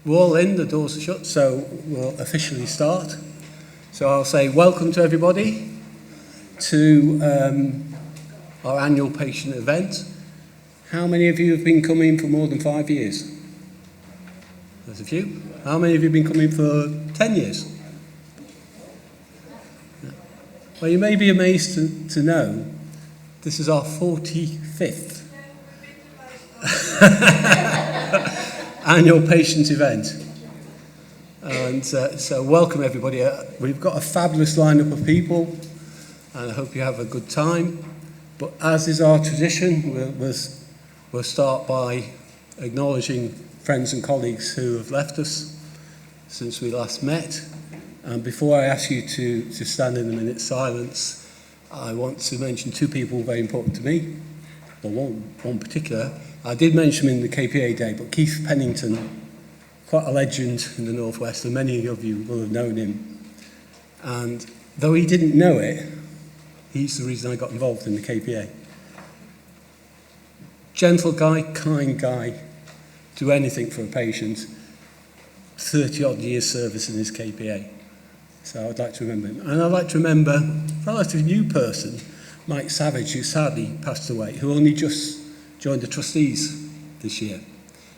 We're all in, the doors are shut, so we'll officially start. So I'll say welcome to everybody to our annual patient event. How many of you have been coming for more than 5 years? There's a few. How many of you have been coming for 10 years? Well, you may be amazed to know this is our 45th annual patient event. And so welcome everybody. We've got a fabulous lineup of people and I hope you have a good time. But as is our tradition, we'll start by acknowledging friends and colleagues who have left us since we last met. And before I ask you to stand in a minute's silence, I want to mention two people very important to me, or one particular. I did mention him in the KPA day, but Keith Pennington, quite a legend in the Northwest, and many of you will have known him. And though he didn't know it, he's the reason I got involved in the KPA. Gentle guy, kind guy, do anything for a patient, 30-odd years service in his KPA. So I'd like to remember him. And I'd like to remember a relatively new person, Mike Savage, who sadly passed away, who only just joined the trustees this year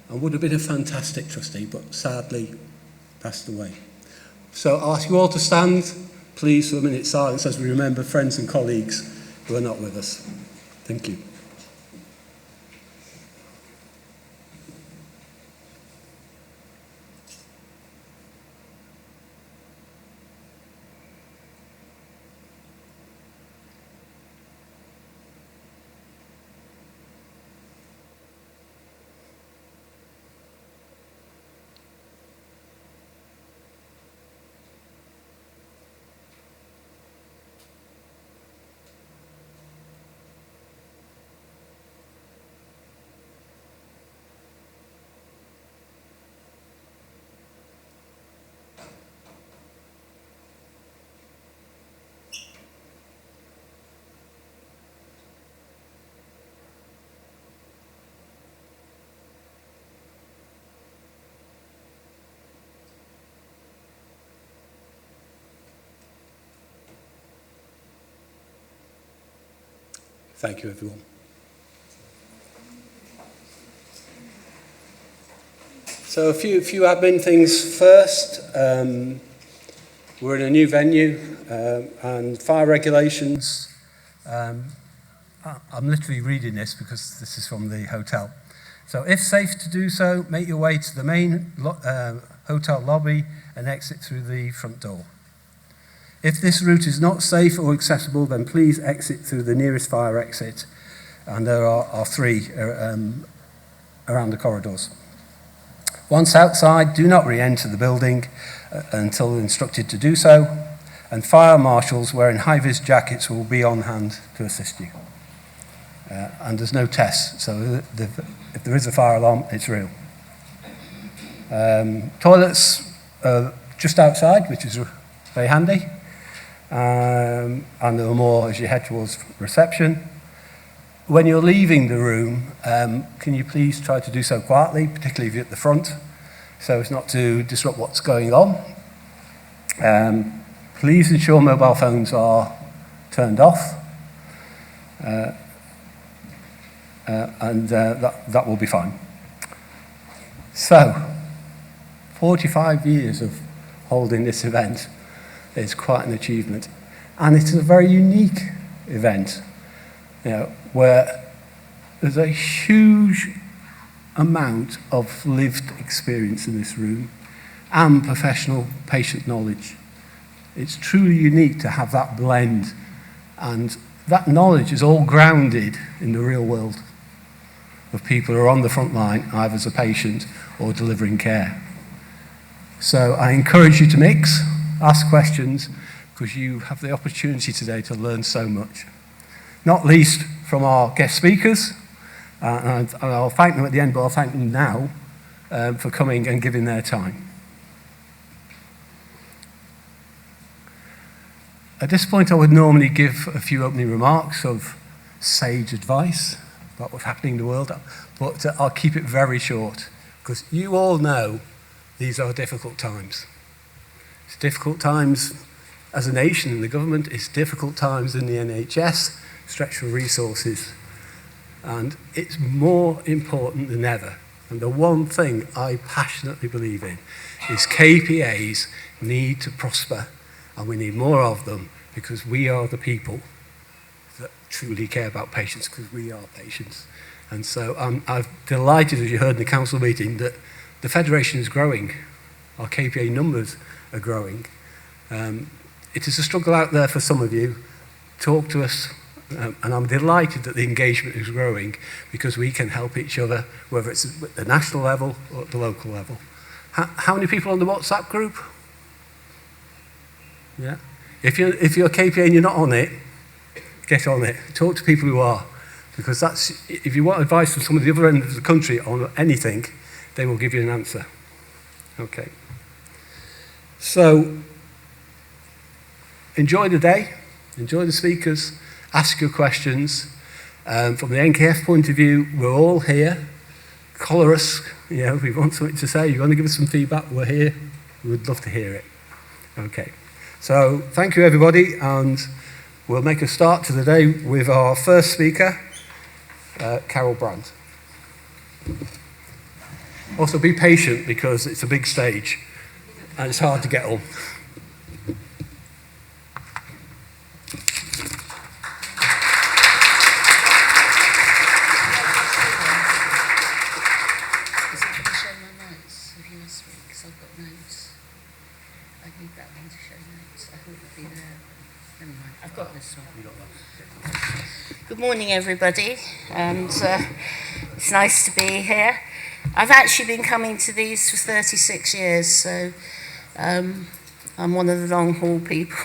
and would have been a fantastic trustee, but sadly passed away. So I'll ask you all to stand, please, for a minute's silence as we remember friends and colleagues who are not with us. Thank you. Thank you, everyone. So a few admin things first. We're in a new venue and fire regulations. I'm literally reading this because this is from the hotel. So if safe to do so, make your way to the main hotel lobby and exit through the front door. If this route is not safe or accessible, then please exit through the nearest fire exit, and there are three around the corridors. Once outside, do not re-enter the building until instructed to do so, and fire marshals wearing high-vis jackets will be on hand to assist you. And there's no test, so if there is a fire alarm, it's real. Toilets just outside, which is very handy. And there are more as you head towards reception. When you're leaving the room, can you please try to do so quietly, particularly if you're at the front, so as not to disrupt what's going on. Please ensure mobile phones are turned off, and that will be fine. So, 45 years of holding this event is quite an achievement, and it's a very unique event, where there's a huge amount of lived experience in this room and professional patient knowledge. It's truly unique to have that blend, and that knowledge is all grounded in the real world of people who are on the front line, either as a patient or delivering care. So I encourage you to mix. Ask questions, because you have the opportunity today to learn so much. Not least from our guest speakers, and I'll thank them at the end, but I'll thank them now for coming and giving their time. At this point, I would normally give a few opening remarks of sage advice about what's happening in the world, but I'll keep it very short, because you all know these are difficult times. It's difficult times as a nation in the government, it's difficult times in the NHS, stretched for resources, and it's more important than ever. And the one thing I passionately believe in is KPAs need to prosper, and we need more of them, because we are the people that truly care about patients, because we are patients. And so I'm delighted, as you heard in the council meeting, that the Federation is growing. Our KPA numbers are growing. It is a struggle out there for some of you. Talk to us, and I'm delighted that the engagement is growing, because we can help each other, whether it's at the national level or at the local level. How many people on the WhatsApp group? Yeah. If you're a KPA and you're not on it, get on it. Talk to people who are, because that's, if you want advice from some of the other end of the country on anything, they will give you an answer. Okay. So, enjoy the day, enjoy the speakers, ask your questions. From the NKF point of view, we're all here. Collar us, if you want something to say, you want to give us some feedback, we're here. We would love to hear it. Okay. So, thank you everybody, and we'll make a start to the day with our first speaker, Caryl Bryant. Also, be patient, because it's a big stage and it's hard to get on. Good morning, everybody, and it's nice to be here. I've actually been coming to these for 36 years, so I'm one of the long haul people.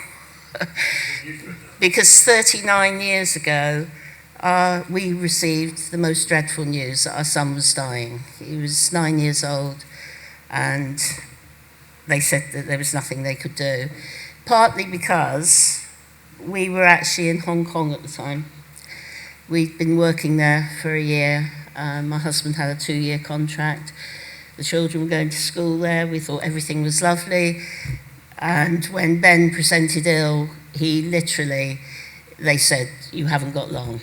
Because 39 years ago, we received the most dreadful news that our son was dying. He was 9 years old, and they said that there was nothing they could do, partly because we were actually in Hong Kong at the time. We'd been working there for a year. My husband had a 2-year contract. The children were going to school there. We thought everything was lovely. And when Ben presented ill, they said, "You haven't got long."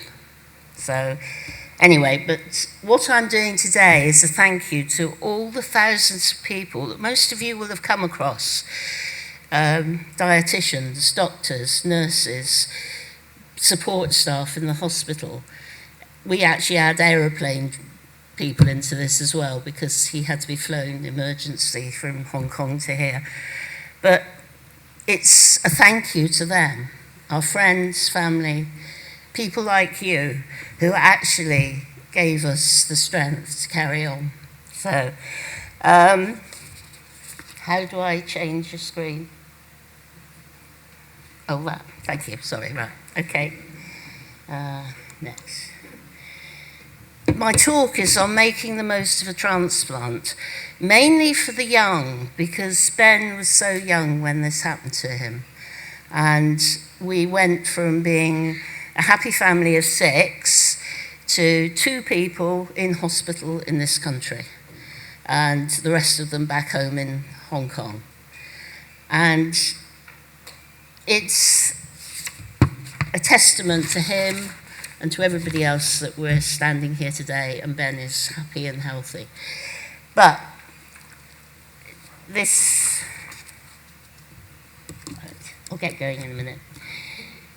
So anyway, but what I'm doing today is a thank you to all the thousands of people that most of you will have come across. Dietitians, doctors, nurses, support staff in the hospital. We actually had aeroplane people into this as well, because he had to be flown emergency from Hong Kong to here. But it's a thank you to them, our friends, family, people like you who actually gave us the strength to carry on. So, how do I change your screen? Oh, that. Thank you. Sorry, right. Okay. Next. My talk is on making the most of a transplant, mainly for the young, because Ben was so young when this happened to him. And we went from being a happy family of 6 to 2 people in hospital in this country, and the rest of them back home in Hong Kong. And it's a testament to him and to everybody else that we're standing here today, and Ben is happy and healthy. But I'll get going in a minute.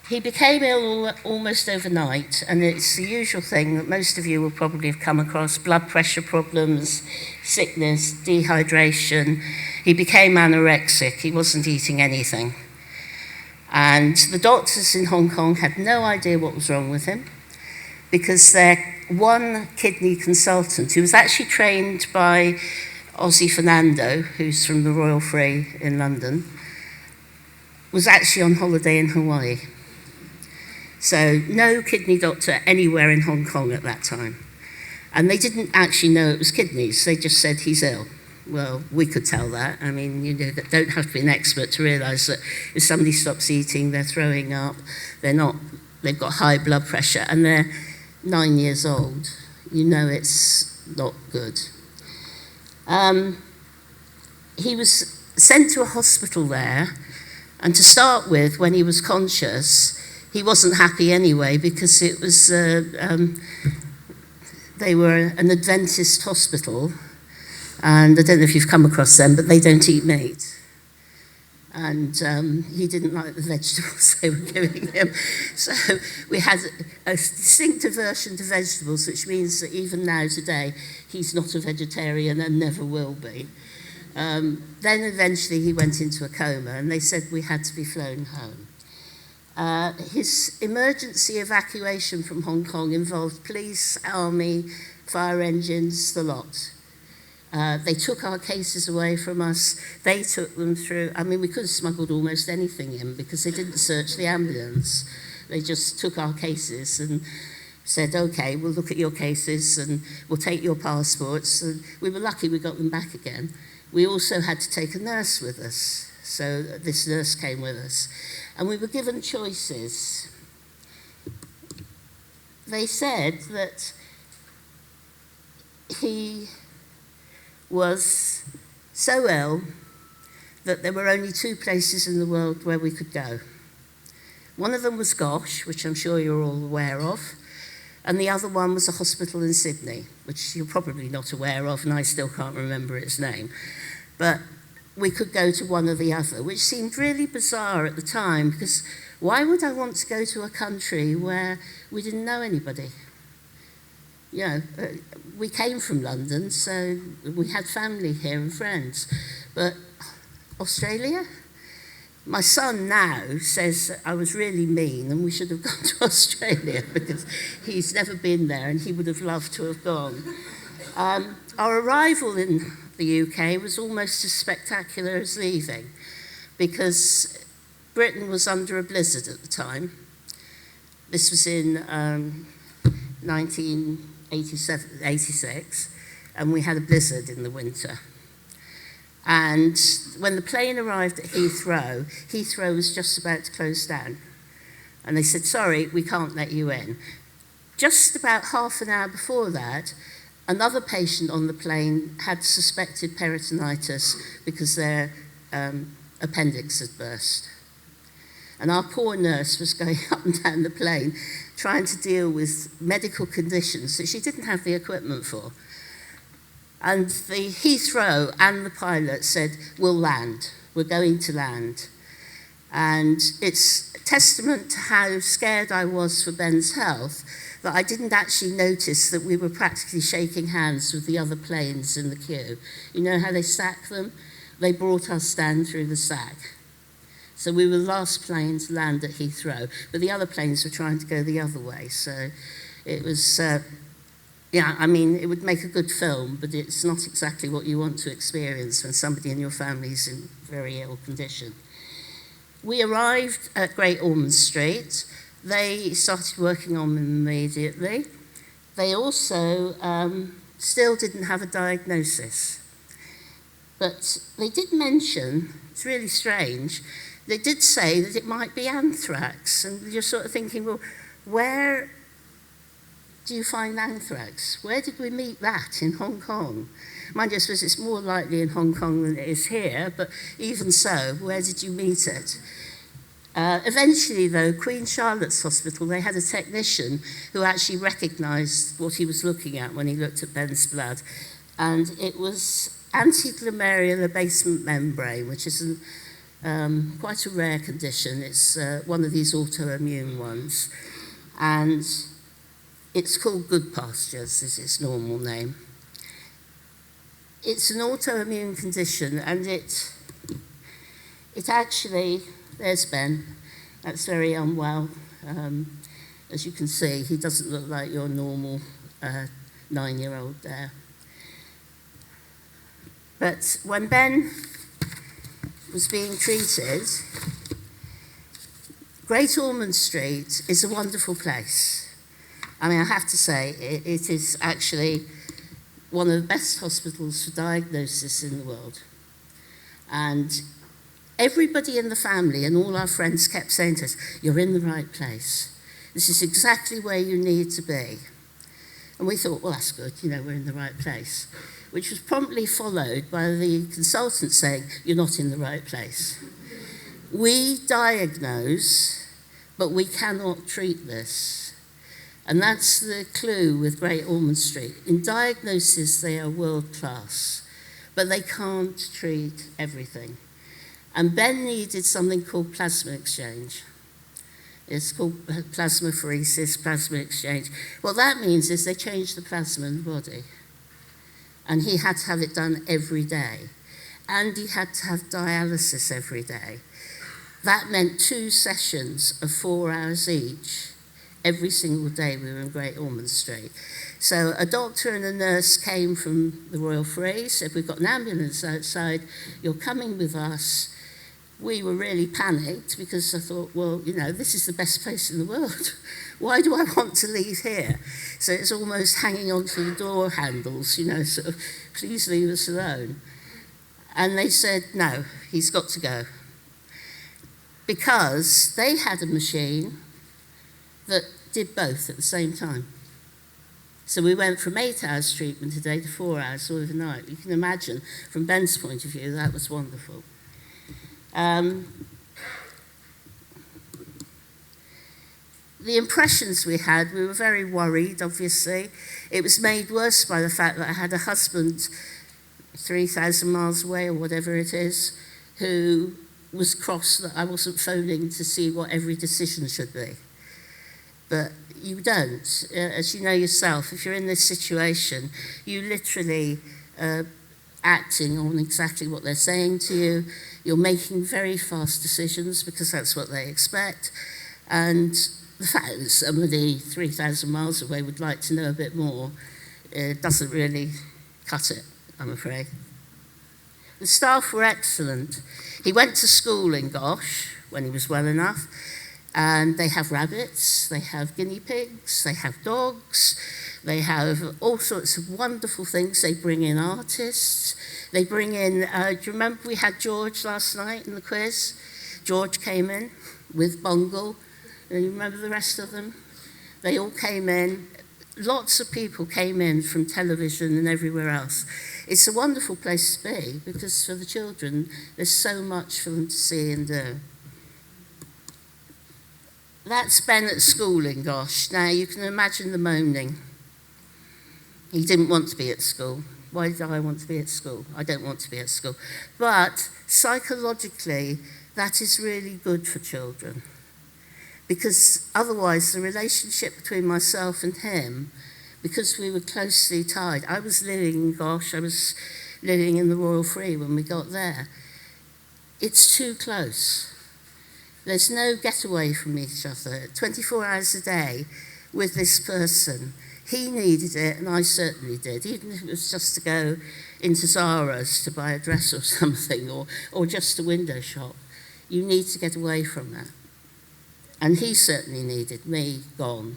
He became ill almost overnight, and it's the usual thing that most of you will probably have come across: blood pressure problems, sickness, dehydration. He became anorexic. He wasn't eating anything. And the doctors in Hong Kong had no idea what was wrong with him, because their one kidney consultant, who was actually trained by Ozzy Fernando, who's from the Royal Free in London, was actually on holiday in Hawaii. So no kidney doctor anywhere in Hong Kong at that time. And they didn't actually know it was kidneys. They just said he's ill. Well, we could tell that. I mean, don't have to be an expert to realise that if somebody stops eating, they're throwing up, they've got high blood pressure, and they're 9 years old. You know it's not good. he was sent to a hospital there, and to start with, when he was conscious, he wasn't happy anyway because it was they were an Adventist hospital, and I don't know if you've come across them, but they don't eat meat. And he didn't like the vegetables they were giving him. So we had a distinct aversion to vegetables, which means that even now today, he's not a vegetarian and never will be. Then eventually he went into a coma, and they said we had to be flown home. His emergency evacuation from Hong Kong involved police, army, fire engines, the lot. They took our cases away from us. They took them through. I mean, we could have smuggled almost anything in because they didn't search the ambulance. They just took our cases and said, OK, we'll look at your cases and we'll take your passports. And we were lucky we got them back again. We also had to take a nurse with us. So this nurse came with us. And we were given choices. They said that he was so ill that there were only 2 places in the world where we could go. One of them was Gosh, which I'm sure you're all aware of, and the other one was a hospital in Sydney, which you're probably not aware of, and I still can't remember its name. But we could go to one or the other, which seemed really bizarre at the time, because why would I want to go to a country where we didn't know anybody? You know, we came from London, so we had family here and friends. But Australia? My son now says I was really mean and we should have gone to Australia because he's never been there and he would have loved to have gone. Our arrival in the UK was almost as spectacular as leaving because Britain was under a blizzard at the time. This was in 1986, and we had a blizzard in the winter. And when the plane arrived at Heathrow, Heathrow was just about to close down. And they said, sorry, we can't let you in. Just about half an hour before that, another patient on the plane had suspected peritonitis because their appendix had burst. And our poor nurse was going up and down the plane trying to deal with medical conditions that she didn't have the equipment for. And the Heathrow and the pilot said, we'll land, we're going to land. And it's a testament to how scared I was for Ben's health that I didn't actually notice that we were practically shaking hands with the other planes in the queue. You know how they stack them? They brought us down through the stack. So we were the last plane to land at Heathrow, but the other planes were trying to go the other way. So it was, yeah, I mean, it would make a good film, but it's not exactly what you want to experience when somebody in your family is in very ill condition. We arrived at Great Ormond Street. They started working on them immediately. They also still didn't have a diagnosis. But they did mention, it's really strange, they did say that it might be anthrax. And you're sort of thinking, well, where do you find anthrax? Where did we meet that in Hong Kong? Mind you, I suppose it's more likely in Hong Kong than it is here, but even so, where did you meet it? Eventually, though, Queen Charlotte's Hospital, they had a technician who actually recognised what he was looking at when he looked at Ben's blood. And it was anti-glomerular basement membrane, which is quite a rare condition. It's one of these autoimmune ones. And it's called good pastures, is its normal name. It's an autoimmune condition, and it actually, there's Ben, that's very unwell. As you can see, he doesn't look like your normal 9-year-old there. But when Ben was being treated, Great Ormond Street is a wonderful place. I mean, I have to say, it is actually one of the best hospitals for diagnosis in the world. And everybody in the family and all our friends kept saying to us, you're in the right place. This is exactly where you need to be. And we thought, well, that's good, you know, we're in the right place. which was promptly followed by the consultant saying, "You're not in the right place. We diagnose, but we cannot treat this." And that's the clue with Great Ormond Street. In diagnosis, they are world class, but they can't treat everything. And Ben needed something called plasma exchange. It's called plasmapheresis, plasma exchange. What that means is they change the plasma in the body. And he had to have it done every day. And he had to have dialysis every day. That meant 2 sessions of 4 hours each. Every single day we were in Great Ormond Street. So a doctor and a nurse came from the Royal Free, said, "We've got an ambulance outside, you're coming with us." We were really panicked because I thought, well, this is the best place in the world. Why do I want to leave here? So it's almost hanging onto the door handles, sort of, please leave us alone. And they said, no, he's got to go. Because they had a machine that did both at the same time. So we went from 8 hours treatment a day to 4 hours overnight. You can imagine, from Ben's point of view, that was wonderful. The impressions we had, we were very worried, obviously. It was made worse by the fact that I had a husband 3,000 miles away, or whatever it is, who was cross that I wasn't phoning to see what every decision should be. But you don't. As you know yourself, if you're in this situation, you literally acting on exactly what they're saying to you. You're making very fast decisions because that's what they expect. And the fact that somebody 3,000 miles away would like to know a bit more doesn't really cut it, I'm afraid. The staff were excellent. He went to school in Gosh when he was well enough, and they have rabbits, they have guinea pigs, they have dogs, they have all sorts of wonderful things. They bring in artists. They bring in, do you remember we had George last night in the quiz? George came in with Bungle. And you remember the rest of them? They all came in. Lots of people came in from television and everywhere else. It's a wonderful place to be because for the children, there's so much for them to see and do. That's Ben at school in Gosh. Now, you can imagine the moaning. He didn't want to be at school. Why did I want to be at school? I don't want to be at school. But psychologically, that is really good for children. Because otherwise, the relationship between myself and him, because we were closely tied, I was living in Gosh, I was living in the Royal Free when we got there. It's too close. There's no getaway from each other. 24 hours a day with this person. He needed it, and I certainly did, even if it was just to go into Zara's to buy a dress or something, or just a window shop. You need to get away from that. And he certainly needed me gone.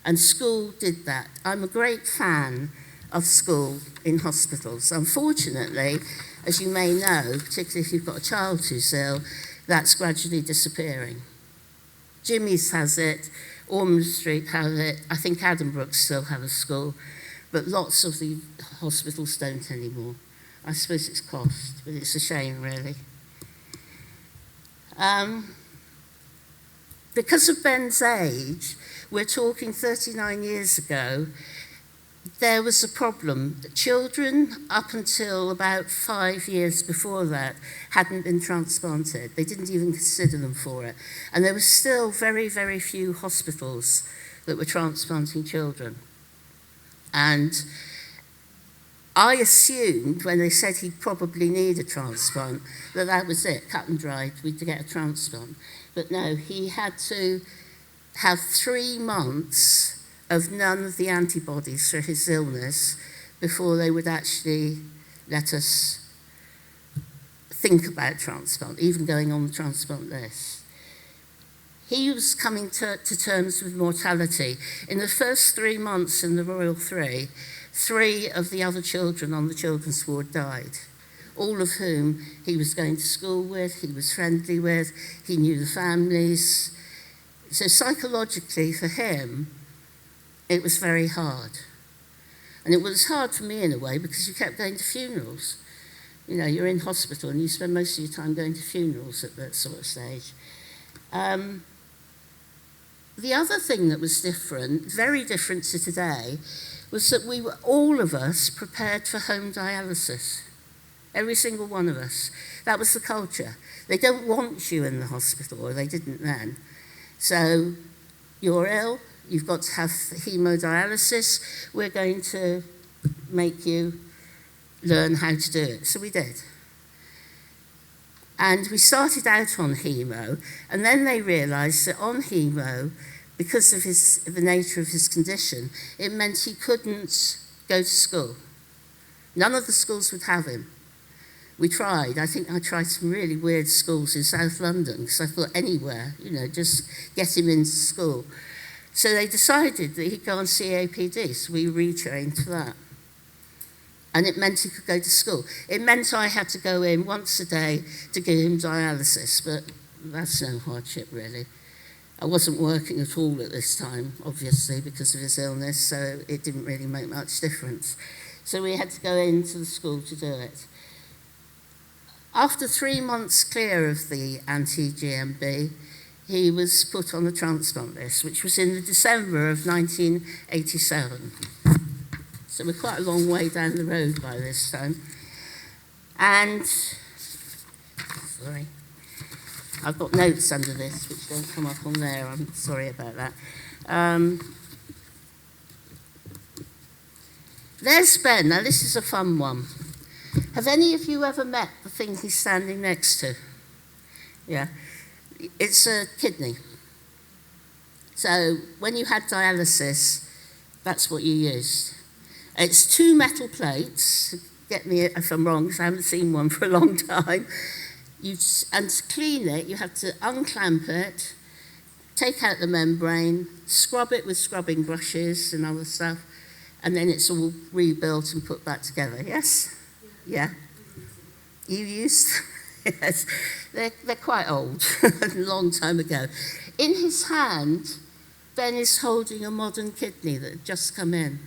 And school did that. I'm a great fan of school in hospitals. Unfortunately, as you may know, particularly if you've got a child who's ill, that's gradually disappearing. Jimmy's has it, Ormond Street has it, I think Addenbrooke still have a school, but lots of the hospitals don't anymore. I suppose it's cost, but it's a shame, really. Because of Ben's age, we're talking 39 years ago, there was a problem. Children, up until about 5 years before that, hadn't been transplanted. They didn't even consider them for it. And there were still very, very few hospitals that were transplanting children. And I assumed, when they said he'd probably need a transplant, that that was it, cut and dried, we'd get a transplant. But no, he had to have 3 months of none of the antibodies for his illness before they would actually let us think about transplant, even going on the transplant list. He was coming to terms with mortality. In the first 3 months in the Royal Three, 3 of the other children on the children's ward died, all of whom he was going to school with, he was friendly with, he knew the families. So psychologically for him, it was very hard. And it was hard for me in a way because you kept going to funerals. You know, you're in hospital and you spend most of your time going to funerals at that sort of stage. The other thing that was different, very different to today, was that we were, all of us, prepared for home dialysis. Every single one of us. That was the culture. They don't want you in the hospital, or they didn't then. So you're ill, you've got to have hemodialysis, we're going to make you learn how to do it. So we did. And we started out on hemo, and then they realised that on hemo, because of the nature of his condition, it meant he couldn't go to school. None of the schools would have him. We tried. I think I tried some really weird schools in South London, because I thought anywhere, you know, just get him into school. So they decided that he'd go on CAPD, so we retrained for that. And it meant he could go to school. It meant I had to go in once a day to give him dialysis, but that's no hardship, really. I wasn't working at all at this time, obviously, because of his illness, so it didn't really make much difference. So we had to go into the school to do it. After 3 months clear of the anti-GMB, he was put on the transplant list, which was in the December of 1987. So we're quite a long way down the road by this time. And, sorry, I've got notes under this which don't come up on there. I'm sorry about that. There's Ben. Now this is a fun one. Have any of you ever met the thing he's standing next to? Yeah. It's a kidney. So when you had dialysis, that's what you used. It's 2 metal plates. Get me if I'm wrong, because I haven't seen one for a long time. And to clean it, you have to unclamp it, take out the membrane, scrub it with scrubbing brushes and other stuff, and then it's all rebuilt and put back together. Yes? Yeah. You used? Yes. They're quite old, a long time ago. In his hand, Ben is holding a modern kidney that had just come in,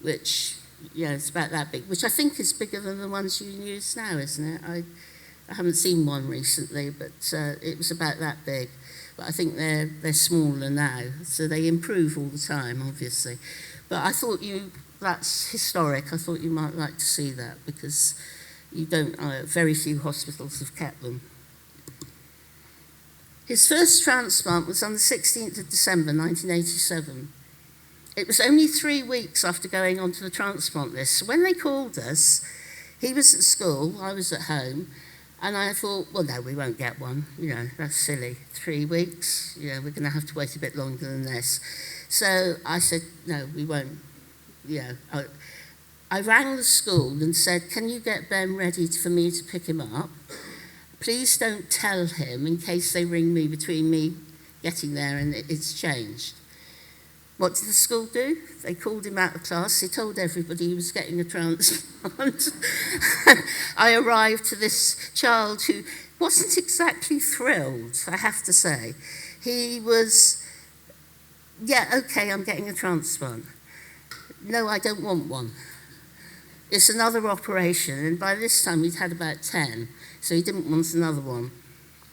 which, yeah, it's about that big, which I think is bigger than the ones you use now, isn't it? I haven't seen one recently, but it was about that big. But I think they're smaller now, so they improve all the time, obviously. But I thought that's historic. I thought you might like to see that, because you don't, very few hospitals have kept them. His first transplant was on the 16th of December, 1987. It was only 3 weeks after going onto the transplant list. So when they called us, he was at school, I was at home, and I thought, well, no, we won't get one. You know, that's silly. 3 weeks, you know, we're going to have to wait a bit longer than this. So I said, no, we won't. You know, I rang the school and said, can you get Ben ready for me to pick him up? Please don't tell him in case they ring me between me getting there and it's changed. What did the school do? They called him out of class. He told everybody he was getting a transplant. I arrived to this child who wasn't exactly thrilled, I have to say. He was, yeah, okay, I'm getting a transplant. No, I don't want one. It's another operation, and by this time he'd had about 10, so he didn't want another one.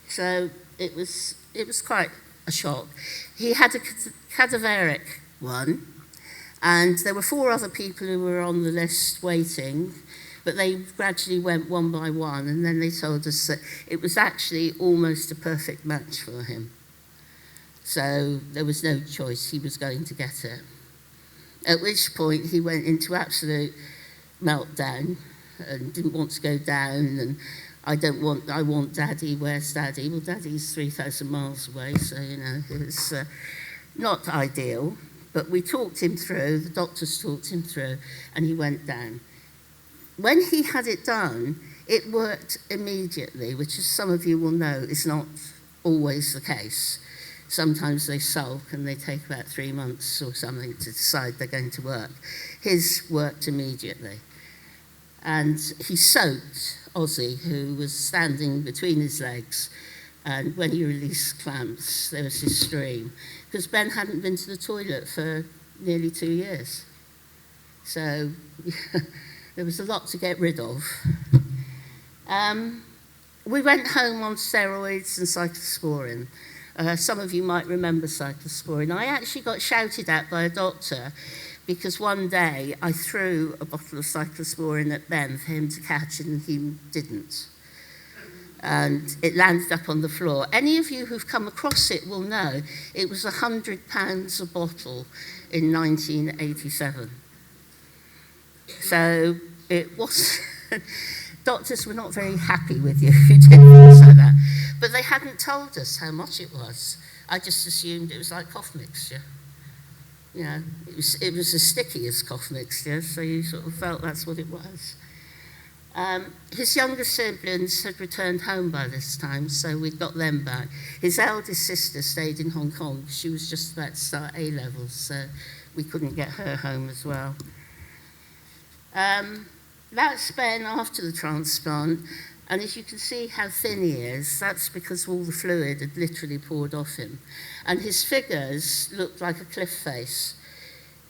So it was quite a shock. He had a cadaveric one, and there were 4 other people who were on the list waiting, but they gradually went one by one, and then they told us that it was actually almost a perfect match for him. So there was no choice, he was going to get it. At which point he went into absolute meltdown and didn't want to go down, and I want Daddy, where's Daddy? Well, Daddy's 3,000 miles away, so, you know, it was not ideal, but we talked him through, the doctors talked him through, and he went down. When he had it done, it worked immediately, which, as some of you will know, is not always the case. Sometimes they sulk and they take about 3 months or something to decide they're going to work. His worked immediately. And he soaked Ozzy, who was standing between his legs, and when he released clamps, there was this stream, because Ben hadn't been to the toilet for nearly 2 years. So there was a lot to get rid of. We went home on steroids and cyclosporin. Some of you might remember cyclosporin. I actually got shouted at by a doctor because one day I threw a bottle of cyclosporin at Ben for him to catch and he didn't. And it landed up on the floor. Any of you who've come across it will know it was £100 a bottle in 1987. So it was... Doctors were not very happy with you if you did things like that. But they hadn't told us how much it was. I just assumed it was like cough mixture. You know, it was as sticky as cough mixture, so you sort of felt that's what it was. His younger siblings had returned home by this time, so we got them back. His eldest sister stayed in Hong Kong. She was just about to start A-levels, so we couldn't get her home as well. That's Ben after the transplant, and as you can see how thin he is, that's because all the fluid had literally poured off him. And his figures looked like a cliff face.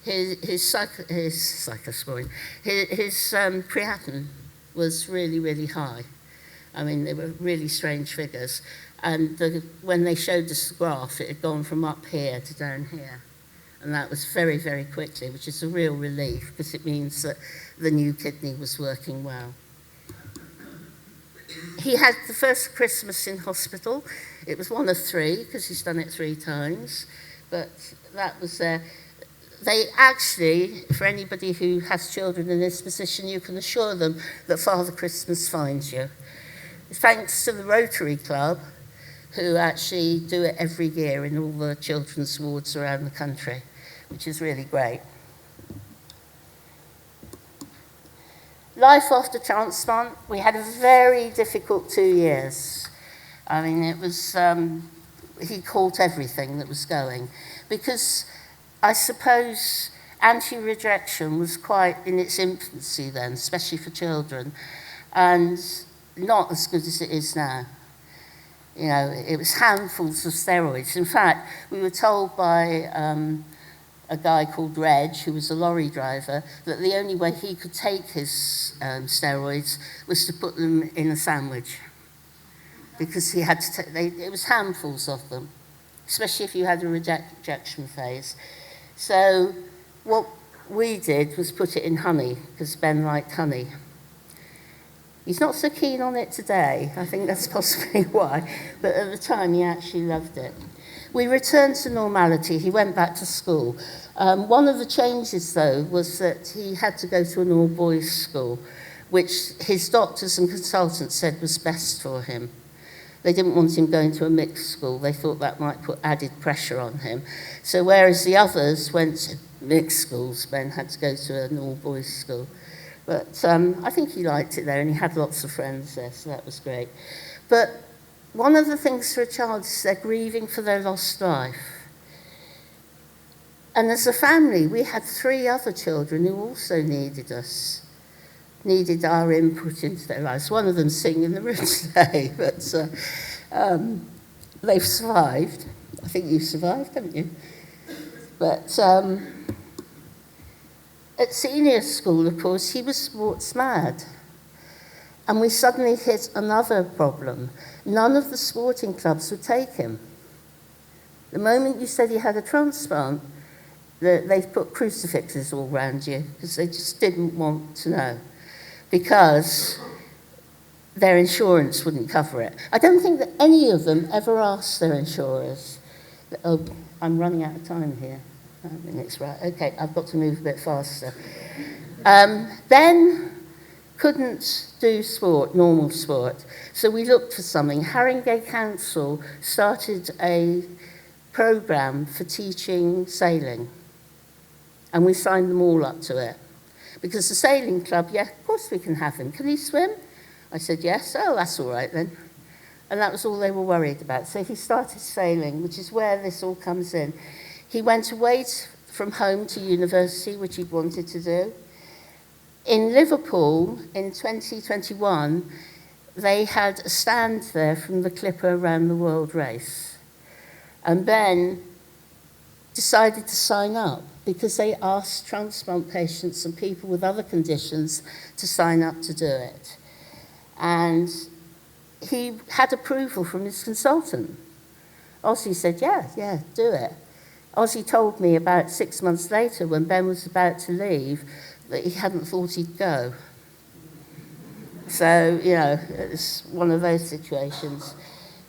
His cyclosporin, his creatinine was really, really high. I mean, they were really strange figures. And when they showed us the graph, it had gone from up here to down here. And that was very, very quickly, which is a real relief because it means that the new kidney was working well. He had the first Christmas in hospital. It was one of 3 because he's done it 3 times. But that was they actually, for anybody who has children in this position, you can assure them that Father Christmas finds you. Thanks to the Rotary Club, who actually do it every year in all the children's wards around the country, which is really great. Life after transplant, we had a very difficult 2 years. I mean, it was, he caught everything that was going. Because I suppose anti-rejection was quite in its infancy then, especially for children, and not as good as it is now. You know, it was handfuls of steroids. In fact, we were told by a guy called Reg, who was a lorry driver, that the only way he could take his steroids was to put them in a sandwich. Because he had to it was handfuls of them, especially if you had a rejection phase. So what we did was put it in honey, because Ben liked honey. He's not so keen on it today. I think that's possibly why. But at the time, he actually loved it. We returned to normality. He went back to school. One of the changes, though, was that he had to go to an all-boys school, which his doctors and consultants said was best for him. They didn't want him going to a mixed school. They thought that might put added pressure on him. So whereas the others went to mixed schools, Ben had to go to an all-boys school. But I think he liked it there, and he had lots of friends there, so that was great. But one of the things for a child is they're grieving for their lost life. And as a family, we had 3 other children who also needed us, needed our input into their lives. One of them sitting in the room today, but they've survived. I think you survived, haven't you? But at senior school, of course, he was sports mad. And we suddenly hit another problem. None of the sporting clubs would take him. The moment you said he had a transplant, they put crucifixes all around you because they just didn't want to know. Because their insurance wouldn't cover it. I don't think that any of them ever asked their insurers. Oh, I'm running out of time here. 5 minutes, right. Okay, I've got to move a bit faster. Ben couldn't do sport, normal sport, so we looked for something. Haringey Council started a programme for teaching sailing, and we signed them all up to it. Because the sailing club, yeah, of course we can have him. Can he swim? I said, yes. Oh, that's all right then. And that was all they were worried about. So he started sailing, which is where this all comes in. He went away from home to university, which he wanted to do. In Liverpool, in 2021, they had a stand there from the Clipper Around the World race. And Ben decided to sign up because they asked transplant patients and people with other conditions to sign up to do it. And he had approval from his consultant. Ozzy said, yeah, do it. Ozzy told me about 6 months later, when Ben was about to leave, that he hadn't thought he'd go. So, it's one of those situations.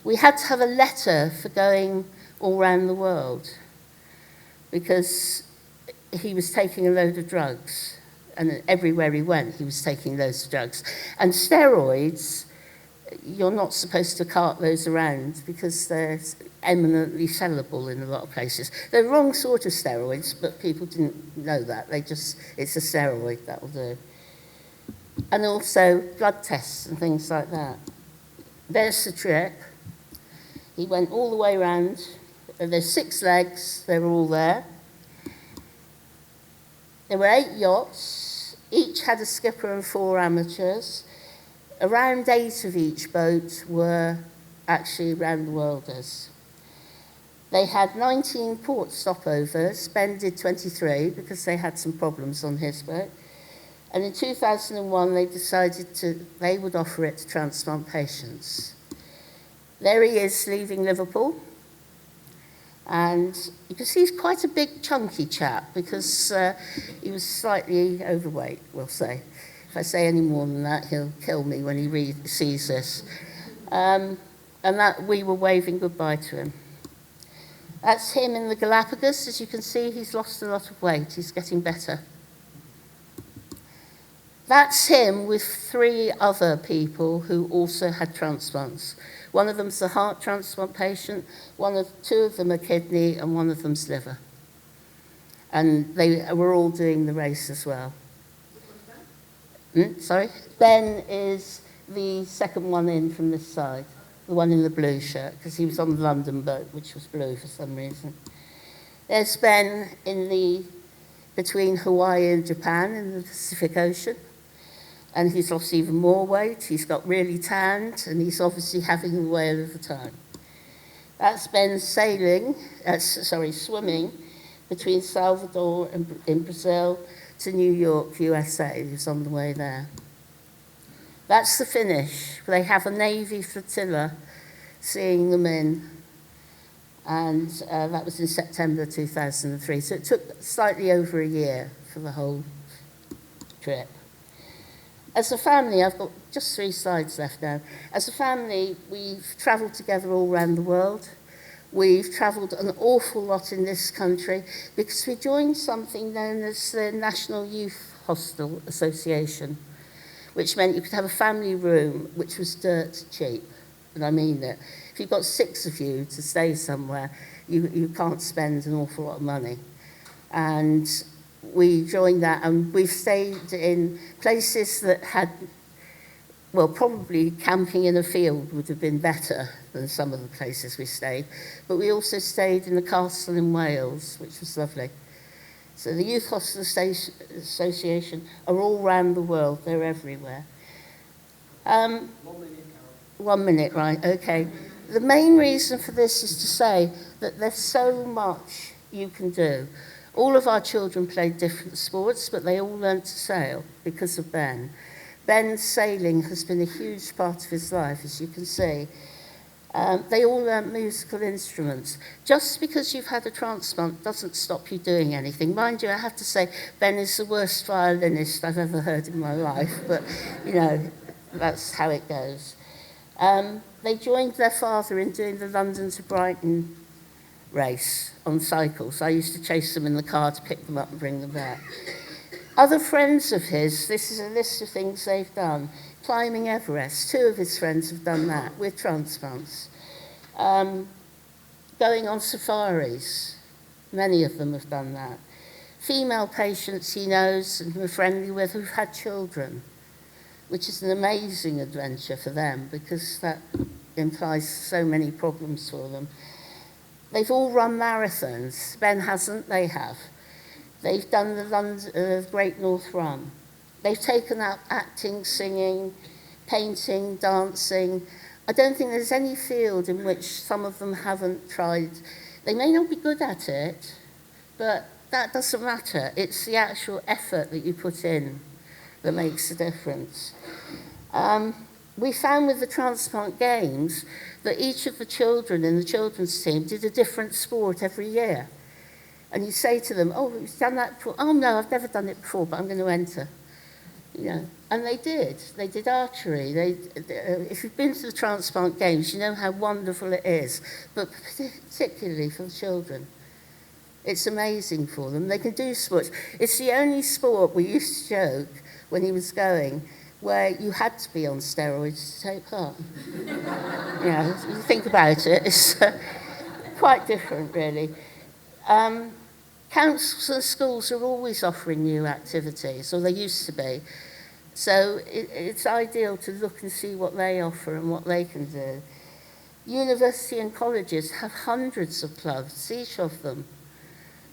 We had to have a letter for going all around the world because he was taking a load of drugs. And everywhere he went, he was taking loads of drugs. And steroids, you're not supposed to cart those around because they're eminently sellable in a lot of places. They're the wrong sort of steroids, but people didn't know that. It's a steroid, that'll do. And also blood tests and things like that. There's the trip. He went all the way around. There's 6 legs, they were all there. There were 8 yachts. Each had a skipper and 4 amateurs. Around 8 of each boat were actually round the worlders. They had 19 port stopovers. Ben did 23 because they had some problems on his boat. And in 2001, they decided they would offer it to transplant patients. There he is leaving Liverpool. And you can see he's quite a big, chunky chap because he was slightly overweight, we'll say. If I say any more than that, he'll kill me when he sees this. And that we were waving goodbye to him. That's him in the Galapagos. As you can see, he's lost a lot of weight. He's getting better. That's him with 3 other people who also had transplants. One of them's a heart transplant patient, 2 of them are kidney, and 1 of them's liver. And they were all doing the race as well. Sorry? Ben is the second one in from this side, the one in the blue shirt, because he was on the London boat, which was blue for some reason. There's Ben between Hawaii and Japan in the Pacific Ocean. And he's lost even more weight. He's got really tanned, and he's obviously having a whale of a time. That's Ben swimming between Salvador and in Brazil to New York, USA. He's on the way there. That's the finish. They have a Navy flotilla seeing them in, and that was in September 2003. So it took slightly over a year for the whole trip. As a family, I've got just 3 slides left now. As a family, we've travelled together all around the world. We've travelled an awful lot in this country because we joined something known as the National Youth Hostel Association, which meant you could have a family room which was dirt cheap. And I mean it. If you've got 6 of you to stay somewhere, you can't spend an awful lot of money. And we joined that, and we've stayed in places that had, well, probably camping in a field would have been better than some of the places we stayed. But we also stayed in a castle in Wales, which was lovely. So the Youth Hostel Association are all around the world. They're everywhere. 1 minute, Caryl. 1 minute, right, okay. The main reason for this is to say that there's so much you can do. All of our children played different sports, but they all learned to sail because of Ben. Ben's sailing has been a huge part of his life, as you can see. They all learned musical instruments. Just because you've had a transplant doesn't stop you doing anything. Mind you, I have to say, Ben is the worst violinist I've ever heard in my life, but, that's how it goes. They joined their father in doing the London to Brighton race on cycles. I used to chase them in the car to pick them up and bring them back. Other friends of his, this is a list of things they've done. Climbing Everest, 2 of his friends have done that with transplants. Going on safaris, many of them have done that. Female patients he knows and who are friendly with who've had children, which is an amazing adventure for them because that implies so many problems for them. They've all run marathons. Ben hasn't, they have. They've done the Great North Run. They've taken up acting, singing, painting, dancing. I don't think there's any field in which some of them haven't tried. They may not be good at it, But that doesn't matter. It's the actual effort that you put in that makes a difference. We found with the transplant games that each of the children in the children's team did a different sport every year. And you say to them, oh, you've done that before? Oh, no, I've never done it before, but I'm going to enter. You know, and they did. They did archery. If you've been to the transplant games, you know how wonderful it is, but particularly for the children. It's amazing for them. They can do sports. It's the only sport, we used to joke when he was going, where you had to be on steroids to take part. You know, you think about it, it's quite different, really. Councils and schools are always offering new activities, or they used to be. So it's ideal to look and see what they offer and what they can do. University and colleges have hundreds of clubs, each of them.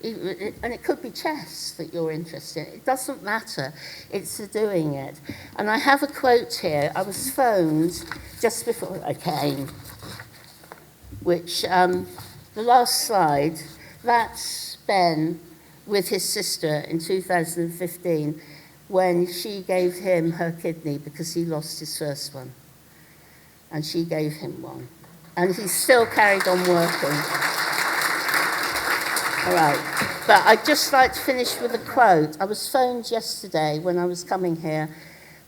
And it could be chess that you're interested in. It doesn't matter. It's the doing it. And I have a quote here. I was phoned just before I came, which, the last slide, that's Ben with his sister in 2015 when she gave him her kidney because he lost his first one. And she gave him one. And he still carried on working. All right. But I'd just like to finish with a quote. I was phoned yesterday when I was coming here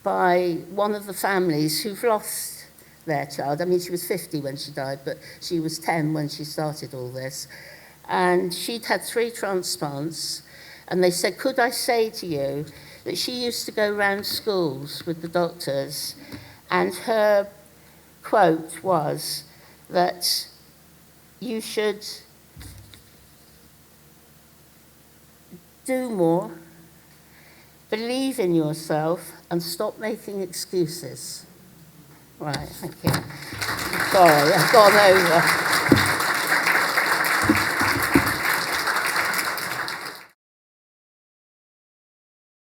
by one of the families who've lost their child. I mean, she was 50 when she died, but she was 10 when she started all this. And she'd had 3 transplants, and they said, could I say to you that she used to go around schools with the doctors, and her quote was that you should do more, believe in yourself, and stop making excuses. Right, thank you. Sorry, I've gone over.